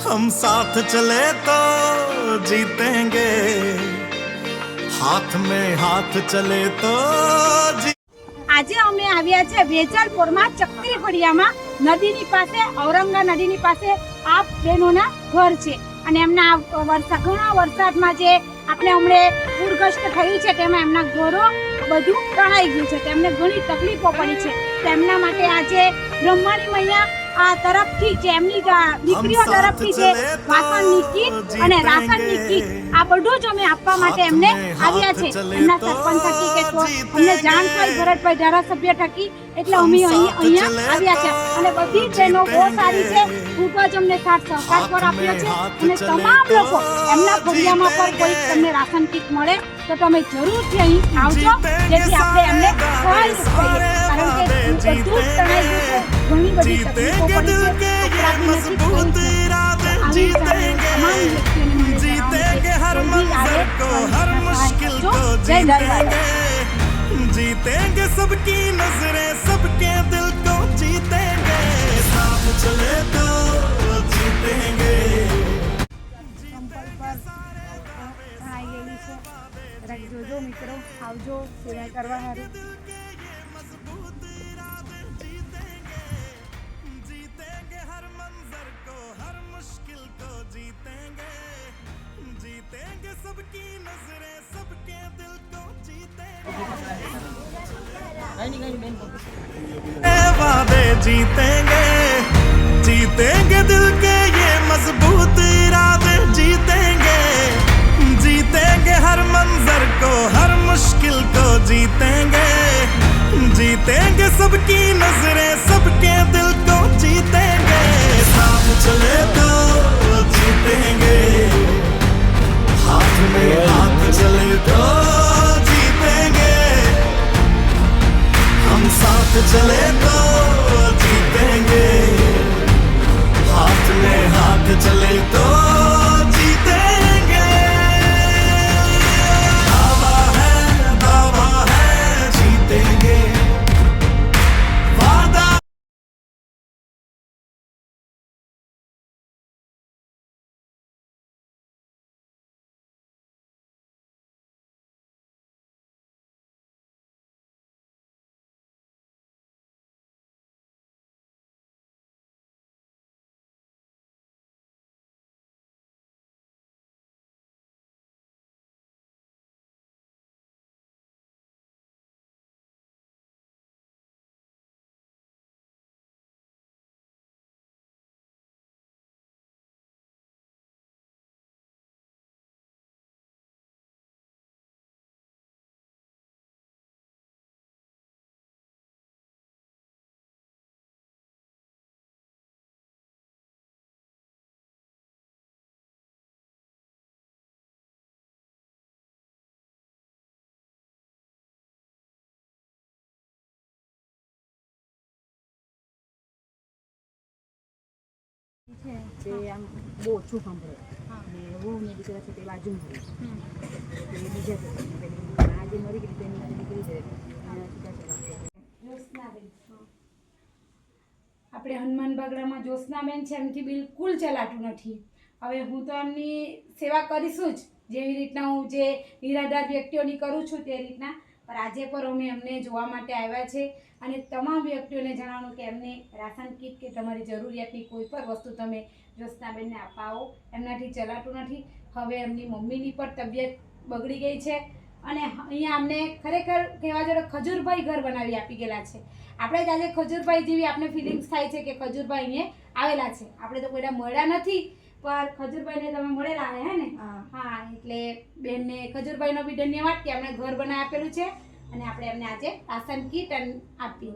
हम साथ चले तो जीतेंगे, हाथ में हाथ चले तो આજે અમે આવ્યા છે વેજલપુરમાં ચક્રી ફળિયામાં નદીની પાસે ઔરંગા નદીની પાસે આ બહેનોના ઘર છે અને એમના ઘણા વરસાદમાં જે આપણે હમણે પૂરગ્રસ્ત થયું છે તેમાં એમના ઘરો બધું તણાઈ ગયું છે, તેમને ઘણી તકલીફો પડી છે. તેમના માટે આજે બ્રહ્માણી મૈયા આ તરફથી જે એમની દીકરીઓ તરફથી જે વાસણની કીટ અને રાશનની કીટ આ બધું જ અમે આપવા માટે એમને આવ્યા છે. એમના સરપંચ થકી કે તો અમને જાણ થઈ ભરતભાઈ ધારાસભ્ય થકી એટલે અમે અહીંયા આવ્યા છે અને બધી બહેનો બહુ સારી છે, ખૂબ જ અમને સાથ સહકાર પર આપ્યો છે અને તમામ લોકો એમના ફળિયામાં પર કોઈ તમને રાશન કીટ મળે તો તમે જરૂરથી અહીં આવજો જેથી આપણે એમને સહાય કરીએ, કારણ કે બધું જ તણાઈ ગયું છે, ઘણી બધી તકલીફો પડી છે. जीतेंगे सबकी नजरें सबके दिल को जीतेंगे, साथ चले तो जीतेंगे. જોજો મિત્રો, આવજો સેવા કરવા હારું. जीतेंगे हर मंजर को हर मुश्किल को जीतेंगे, जीतेंगे सबकी नजरें सबके दिल को जीतेंगे, वादे जीतेंगे, जीतेंगे दिल के ये मजबूत इरादे जीतेंगे, जीतेंगे हर मंजर को हर मुश्किल को जीतेंगे, जीतेंगे सबकी नजरें सबके दिल को जीतेंगे, साथ चले तो जीतेंगे, हाथ में हाथ चले तो जीतेंगे, हम साथ चले तो जीतेंगे, हाथ में हाथ चले तो जीतेंगे. दावा है जीतेंगे, वादा. તે આમ બહુ ઓછું સાંભળે અને હું ને દીકરા છે તે બાજુ મળે તે બીજા આ જે મરી ગઈ તેની દીકરી છે. આપણે હનુમાન બાગડામાં જ્યોત્સનાબેન છે, એમથી બિલકુલ ચલાતું નથી. હવે હું તો એમની સેવા કરીશું જ, જેવી રીતના હું જે નિરાધાર વ્યક્તિઓની કરું છું તે રીતના, પણ આજે પર અમે એમને જોવા માટે આવ્યા છે અને તમામ વ્યક્તિઓને જણાવવાનું કે એમને રાશન કીટ કે તમારી જરૂરિયાતની કોઈ પણ વસ્તુ તમે જ્યોત્સનાબેનને અપાવો, એમનાથી ચલાતું નથી. હવે એમની મમ્મીની પણ તબિયત બગડી ગઈ છે અને અહીંયા અમને ખરેખર કહેવા જોડે ખજૂરભાઈ ઘર બનાવી આપી ગયેલા છે. આપણે જ આજે ખજૂરભાઈ જેવી આપણે ફિલિંગ્સ થાય છે કે ખજૂરભાઈ અહીંયા આવેલા છે. આપણે તો કોઈના મળ્યા નથી, પણ ખજૂરભાઈને તમે મળેલા હે ને? હા, એટલે બેનને ખજૂરભાઈનો બી ધન્યવાદ કે એમણે ઘર બનાવી આપેલું છે અને આપણે એમને આજે રાશન કીટ આપી.